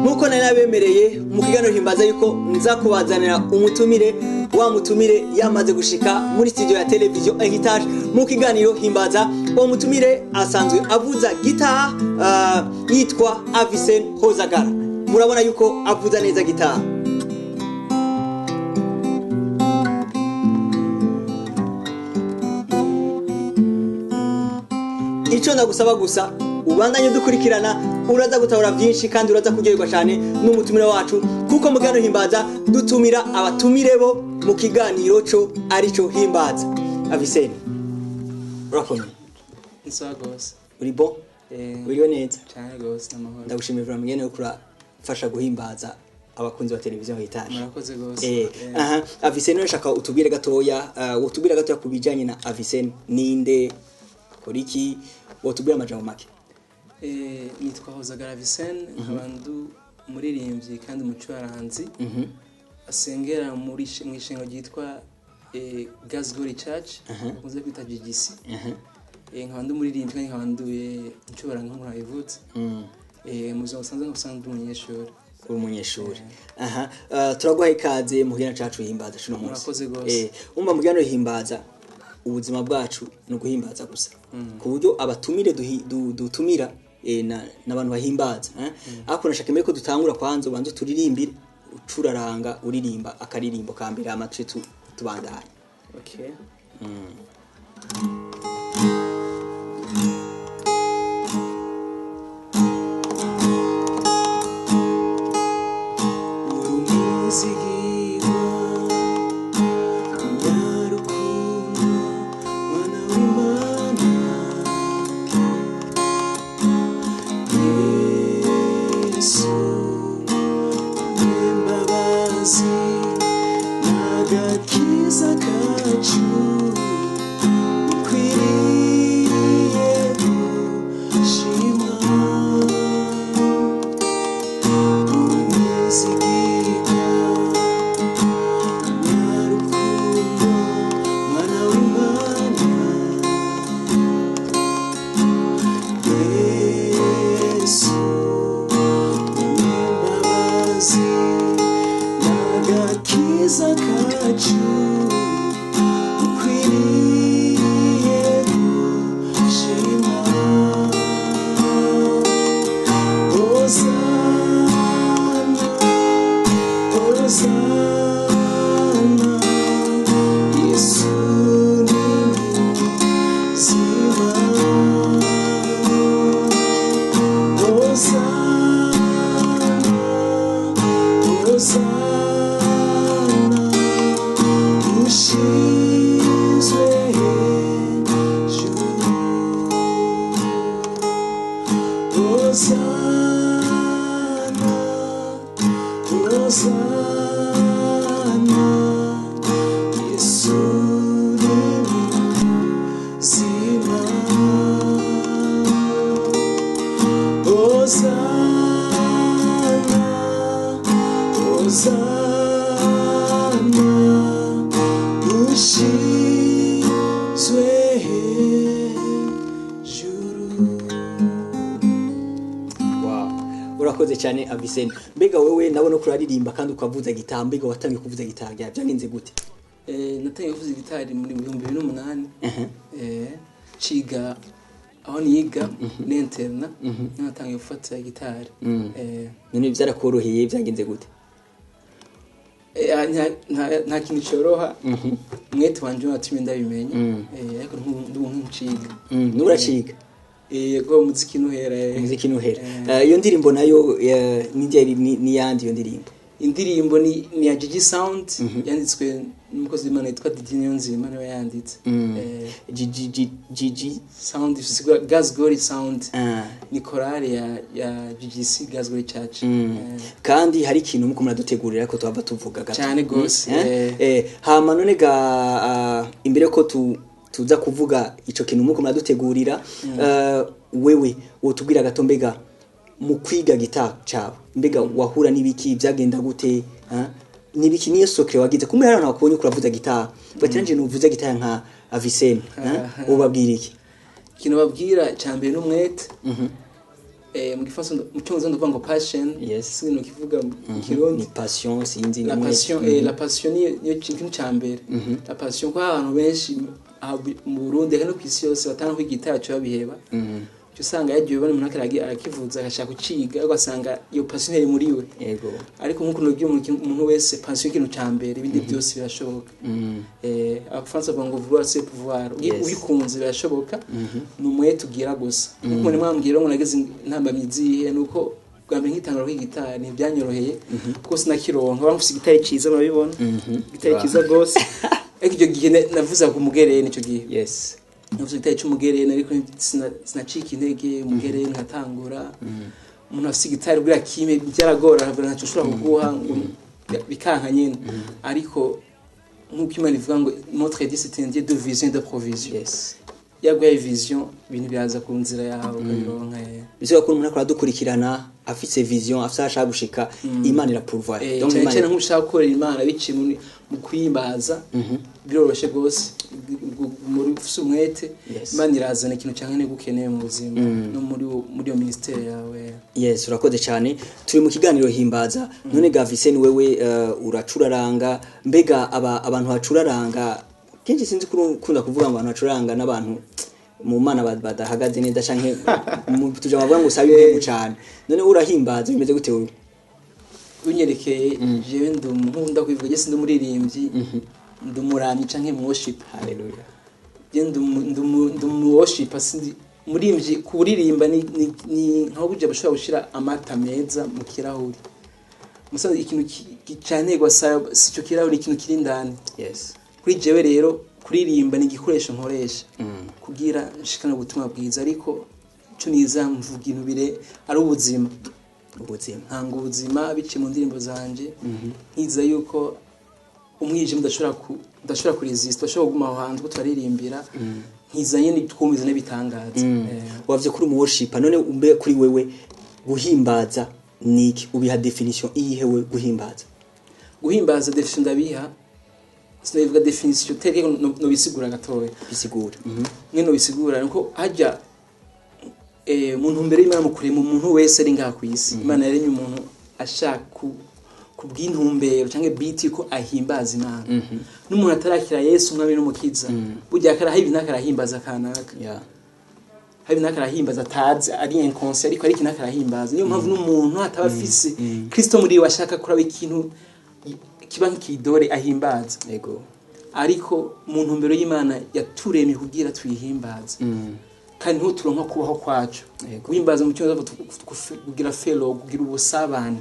nkuko nari nabemereye mu kiganiro himbaza yuko nza kubazanira umutumire wa mutumire yamaze gushika muri studio ya televiziyo Heritage mu kiganiro himbaza. Uwo mutumire asanzwe avuza gitaha yitwa Avicenne Hozagara. Murabona yuko avuza neza gitaha. Ico ndagusaba gusa ubandanye dukurikirana, uraza gutahura byinshi kandi uraza kuryoherwa cyane n'umutumire wacu, kuko mu kiganiro himbaza dutumira abatumire bo mu kiganiro cyo arico himbaza. Avicenne, urakomeye? Nsa gose. Uri bo? Uriyo neza? Cyane gose n'amahoro. Ndagushimira vraiment ngene yo kurafasha guhimbaza abakunzi ba televiziyo Heritage. Murakoze gose. Avicenne, urashaka utubwire gatoya, utubwire gatoya kubijanye na Avicenne, ninde, koriki, utubwire amajambo make? Nitwa Hozagara Avicenne, abandu muririmbyi kandi mucuraranzi. Asengera muri mwishengo ryitwa Gasgori Church, muze kwita GGC. Nkandu muririmbyi kandi nkanduye ncubara nk'umurayivutse. Muzo sanze nkusanzwe umunyeshuri. Umunyeshuri. Turaguha ikaze mu kiganiro cyacu himbaza cuno munsi. Murakoze gose. Umva mu kiganiro himbaza ubuzima bwacu no guhimbaza gusa. Ku buryo abatumire dutumira n'abantu bahimbaza. Ariko nashaka mbere ko dutangura kwanza ubanze turirimbire, ucuraranga uririmba akaririmbo kambira amatwi tubandanye. Okay. Urakoze cyane Avicenne. Mbega wewe nabona ko uraririmba kandi ukavuza gitara, mbega watangiye kuvuza gitara byagenze gute? Natangiye kuvuza gitari muri 2008. Ciga aho niga n'interna, natangiye gufata gitari. None byarakoroheye byagenze gute? Nta kintu cyoroha, mwete wanje watumye ndabimenye. Ariko nk'unciga. Nuraciga? Yego muziki nuhera. Iyo ndirimbo nayo ni yandi yo ndirimbo. Indirimbo ni ya Gigi Sound, yanditswe n'umukozi w'Imana yitwa Didier Niyonzima, niwe yanditse. Gigi Sound isigura Gasgori Sound. Ni korale ya GGC Gasgori Church. Kandi hari ikintu muko muradutegurira ko twava tuvuga gato. Cyane gose. Hama none imbere ko tuza kuvuga ico kintu muko muradutegurira, wewe wotubwira gato mbega mu kwiga gitara cyawe, mbega wahura n'ibiki, byagenda gute? Nibiki niyo sokre wagize kumwe hano nakubonye kuravuza gitara, batanje nuvuza gitara nka Avicenne, ubabwira iki? Kino babwira cyambere n'umwete, mu gifaransa mu cyongereza ndavuga ngo passion Yes. sinzi kivuga mu kirundi ni passion sinzi la passion la passion niyo kintu cyambere la passion kwa abantu benshi mu Burundi kandi ku isi yose batanga ko igitara cyo babiheba cyo usanga yagiye bane umuntu arakivuza agashaka kuciga ugasanga iyo passion iri muri we yego ariko nkuko nubyo umuntu wese passion ikintu cyambere ibindi byose birashoboka abafaransa bavuga ngo vouloir c'est pouvoir ubikunze birashoboka numwe tugira gusa nkuko mwambwira ngo nageze ntamba myizihe nuko bwambe nkitangaro kw'igitari ntibyanyoroheye kuko sinakironka bamufise igitari ciza murabibona igitari ciza gose ariko icyo gihe navuza ku mugereye nicyo gihe yes navuze igitari cy'umugereye ariko sinacika intege umugereye nkatangura umuntu afise igitari bwira kime byaragora ntacyo ushobora kuguha ngo bikanka nyine ariko nkuko Imana ivuga ngo notre Dieu c'est un Dieu de vision et de provision yes yaguye vision ibintu byaza ku nzira yawe ukabironka bivuga ko umuntu akora dukurikirana afite vision afite ashaka gushika Imana irapurva donc Imana nk'ushaka gukorera Imana biciye mu kwimbaza biroroshe gose muri umwete Imana irazana ikintu cyangwa gukeneye mu buzima no muri iyo ministeri yawe yes urakoze cyane turi mu kiganiro himbaza none Gavise ni wewe uracuraranga mbega abantu bacuraranga kenshi sinzi kunda kuvuga ngo abantu bacuranga n'abantu mu mana badahagaze neza canke tuje amavuga ngo usabe impemu cyane none urahimbaza bimeze gute wowe unyerekeye jewe ndumunda kwivuga je sindi umuririmbyi ndumuramyi canke mu worship haleluya je ndumu worship sindi murimbyi kuririmba ni nkaho buje bashobora gushira amata meza mu kirahuri musanze ikintu cyane gwasa sico kirahuri ikintu kiri ndani yes kuri jewe rero kuririmba ni igikoresho nkoresha kugira nshikana ubutumwa bwiza ariko cyo niza mvuga ibintu bire ari ubuzima hanga ubuzima bice mu ndirimbo zanje nkiza yuko umwijima udashobora kuresist bashobora kuguma aho hanze kutaririmbira nkizanye n'itwumiza n'bitangaza wavye kuri mu worship none umbe kuri wewe guhimbaza niki ubiha definition iyihewe guhimbaza definition ndabiha sinavuga definition teke no bisigura gatoya bisigura no bisigura nuko hajya umuntu mbere y'Imana mukurema umuntu wese ari ngaha ku isi Imana yaremye umuntu ashaka kubw'intumbero cyangwa biti ko ahimbaza Imana n'umuntu atarakira Yesu umwami n'umukiza burya karahibi nakarahimbaza kanaka habi nakarahimbaza atazi ari inconscient ariko ari kinakarahimbaza niyo mpamvu n'umuntu atabafise Kristo muri washaka kuraba ikintu kiba nk'ikidore ahimbaza yego ariko mu ntumbero y'Imana yaturemye kugira twihimbaza kandi ntuturonka kubaho kwacu guhimbaza mu cyo kugira fellow kugira ubusabane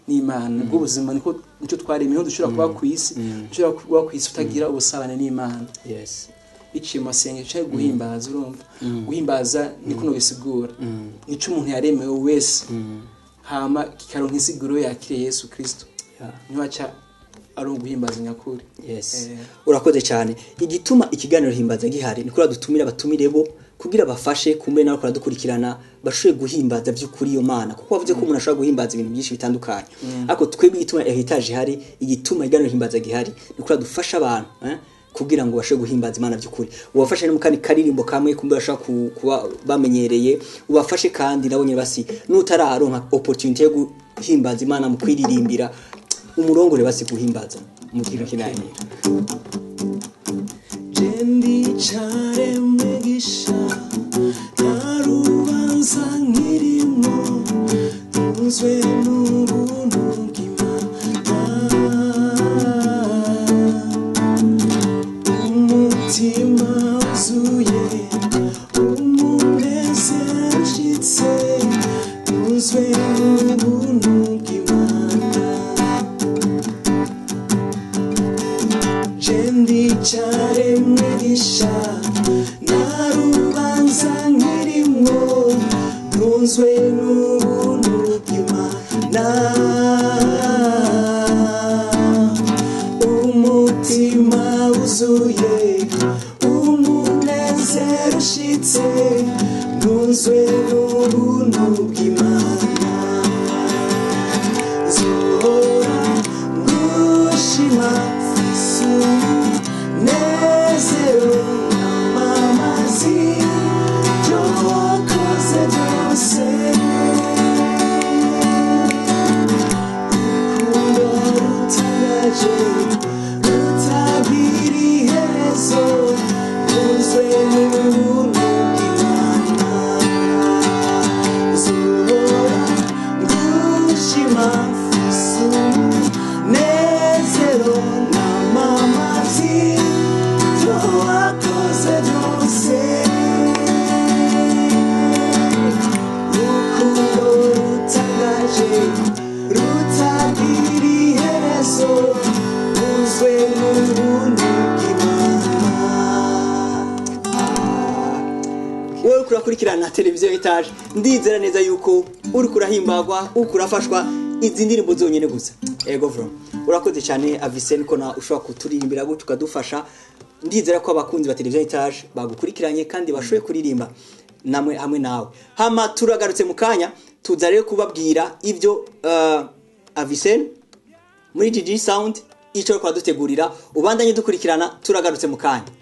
n'Imana ubwo buzima niko nicyo twaremye ho dushobora kuba ku isi dushobora kuba ku isi utagira ubusabane n'Imana yes biciye mu masengesho cyo guhimbaza urumva guhimbaza niko no bisigura nico umuntu yaremewe wese hama kikaronka isiguro yakire Yesu Kristo nwacha arongo guhimbaza nyakuri yes urakoze cyane igituma ikiganiro himbaza gihari niko radutumira batumire bo kugira bafashe kumbe nawe kuradukurikirana bashoye guhimbaza by'ukuri iyo Mana kuko bavuze ko umuntu ashobora guhimbaza ibintu byinshi bitandukanye ariko twebwe igituma heritage hari igituma iganiro himbaza gihari niko radufasha abantu kugira ngo bashe guhimbaza Imana by'ukuri ubafashe no mukani karirimbo kamwe kumbe bashaka kuba bamenyereye ubafashe kandi nabonye basi nutararonka opportunity yo guhimbaza Imana mu kwiririmbira umurongore basi guhimbaza mu kintu kinani jendi chare megisha narubanza nkirimo tuzwe n'ubuntu umutima uzuye umunezero ushitse tuzwe n'ubuntu chare mwigisha narubanza nkirimo ntunzwe n'ubuntu bw'Imana umutima uzuye umunezero ushitse ntunzwe n'ubuntu bw'Imana zora ngushima nezero mamazi cyo wakoze byose kurakurikirana televiziyo Etage, ndizera neza yuko uri kurahimbagwa ukurafashwa izi ndirimbo zonyene gusa. Ego bro, urakoze cyane Avicenne ko na ushobora kuturirimbira gutyo ukadufasha. Ndizera ko abakunzi ba televiziyo Etage bagukurikiranye kandi bashoboye kuririmba namwe hamwe nawe. Hama turagarutse mu kanya tuza rero kubabwira ibyo Avicenne muri GG Sound icyo kwa dutegurira. Ubandanye dukurikirana, turagarutse mu kanya.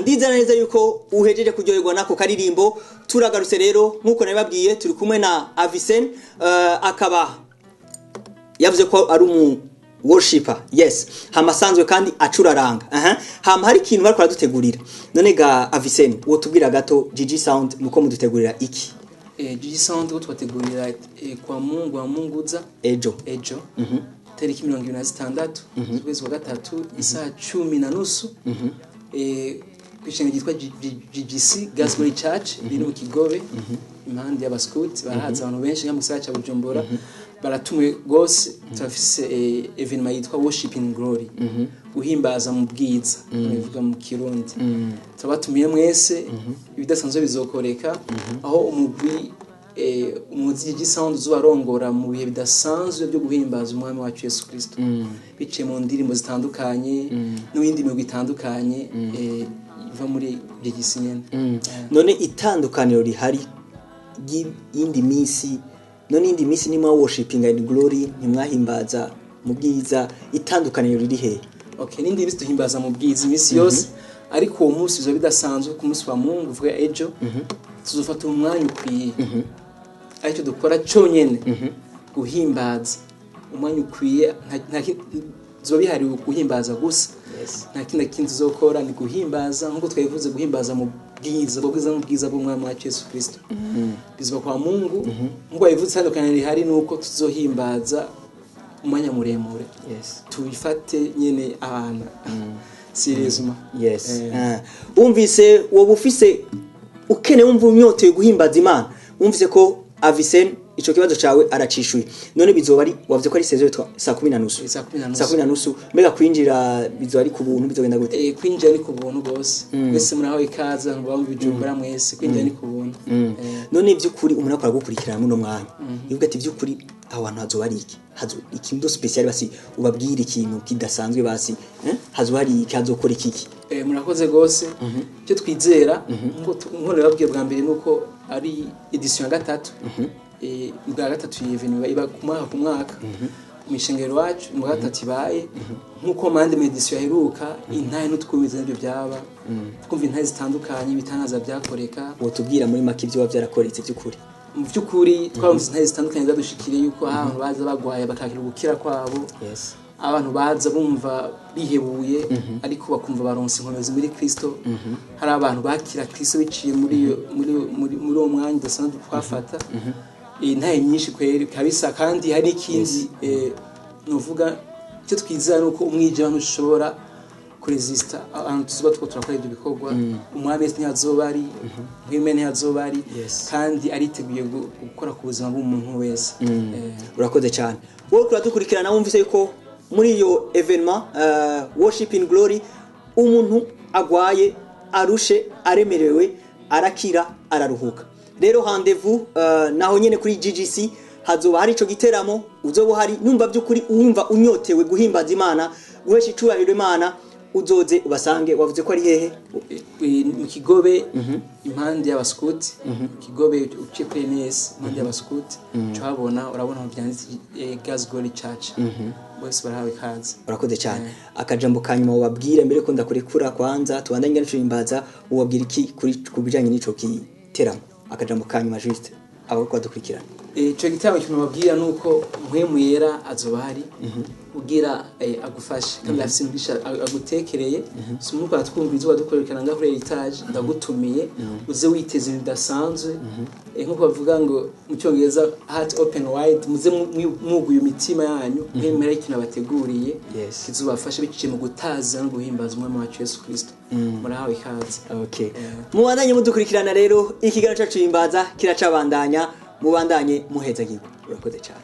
Ndizera neza yuko uhejeje kuryoherwa nako karirimbo. Turagarutse rero nkuko nabibabwiye, turi kumwe na Avicenne, akaba yavuze ko ari umu worshiper. Yes, hamasanzwe kandi acuraranga. Hama hari ikintu bari kwaradutegurira. None ga Avicenne, wo tubwira gato GG Sound muko mudutegurira iki? GG Sound wo twategurira kwa Mungu wa Munguza ejo tariki 26 z'ukwezi wa gatatu isaha 10:30 kwishenge gitwa GGC Gospel Church biri mu Kigobe impande y'abascout barahaza abantu benshi nka musaya cya Bujumbura. baratumwe gose turafise evenement yitwa worship in glory guhimbaza mu bwiza bivuga mu kirundi turabatumiye mwese ibidasanzwe bizokoreka aho umugwi umuziki sound zubarongora mu bihe bidasanzwe byo guhimbaza umwami wacu Yesu Kristo biciye mu ndirimbo zitandukanye n'ibindi migwi itandukanye iva muri by'igisi nyene none itandukaniro rihari y'indi misi none indi misi ni mwa worshiping and glory ntimwahimbaza mu bwiza itandukaniro riri he okay n'indi misi duhimbaza mu bwiza imisi yose ariko uwo munsi bizo bidasanzwe ku munsi wa Mungu uvuga ejo tuzofata umwanya ukwiye aricyo dukora cyonyene guhimbaza umwanya ukwiye zo bihari guhimbaza gusa nta kindi zokora ni guhimbaza nkuko twayivuze guhimbaza mu bwiza bw'umwami wacu Yesu Kristo bizwa kwa Mungu ngo yavuze tandukanye rihari nuko tuzohimbaza umwanya muremure tubifate nyene abana seriously umvise wowe ufise ukene wumva umyote guhimbaza Imana umvise ko Avisen ico kibazo cawe aracishuye none bizoba ari wavuze ko ari sezo saa 10:30 mbega kwinjira bizoba ari ku buntu bizogenda gute kwinjira ni ku buntu gose wese muri aho ikaza abantu bamwe bijumbura mwese kwinjira ni ku buntu none by'ukuri umuntu akora gukurikirana muno mwanya ivuga ati by'ukuri abantu hazoba ari iki ikintu special basi ubabwira ikintu kidasanzwe basi hazoba ari iki hazokora iki murakoze gose cyo twizera ngo nababwiye bwa mbere nuko ari edition ya gatatu bwa gatatu y'evenement iba ku mwaka umishengero wacu mu gatatu ibaye nkuko mande medition yaheruka intaye n'utwumiza n'ibyo byaba twumva intaye zitandukanye bitanaza byakoreka wotubwira muri make ibyo byarakoretse by'ukuri mu by'ukuri twumva intaye zitandukanye zadushikiriye yuko abantu baza bagwaye bakakira gukira kwabo abantu baza bumva bihebuye ariko bakumva baronse inkomezi muri Kristo hari abantu bakira Kristo biciye muri uwo mwanya dasanzwe twafata intaye nyinshi kweri kabisa kandi hari ikindi novuga cyo twizera nuko umwije abantu ushobora kuresista abantu tuzuba turakora ibyo bikorwa umwami ntiyazoba ari mwimene ntiyazoba ari kandi ariteguye gukora ku buzima bw'umuntu wese urakoze cyane wowe kuradukurikirana wumvise yuko muri iyo evenement worship in glory umuntu agwaye arushe aremerewe arakira araruhuka rero rendez-vous naho nyene kuri GGC hazoba hari ico giteramo uzobo hari numva by'ukuri uwumva unyotewe guhimbaza Imana guhesha icubahiro Imana uzoze ubasange wavuze ko ari hehe mu Kigobe impande y'abaskuti Kigobe uciye kuri NS impande y'abaskuti cyabona urabona mu byanditse Gas Glory Church bose barahawe kazi urakoze cyane akajambo kanyuma wababwire mbere ko ndakurekura kwanza tubandanye n'icimbaza ubabwira iki kuri kubijanye n'ico giteramo akajambo kanyuma juste abo kwadukurikirana ico gitabo kintu babwira nuko mpwemu yera azobari ugira agufashe kandi afise mbisha agutekereye sumuko atwumviza wadukorekana ngaho etage ndagutumiye uze witeze bidasanzwe nkuko bavuga ngo mu cyongereza heart open wide muze muguye imitima yanyu mwemera ikintu abateguriye kizubafasha biciye mu gutaza no guhimbaza umwami wacu Yesu Kristo murahawe ikaze mubandanye mudukurikirana rero ikiganiro cyacu imbaza kiracabandanya mubandanye muheza gigo urakoze cyane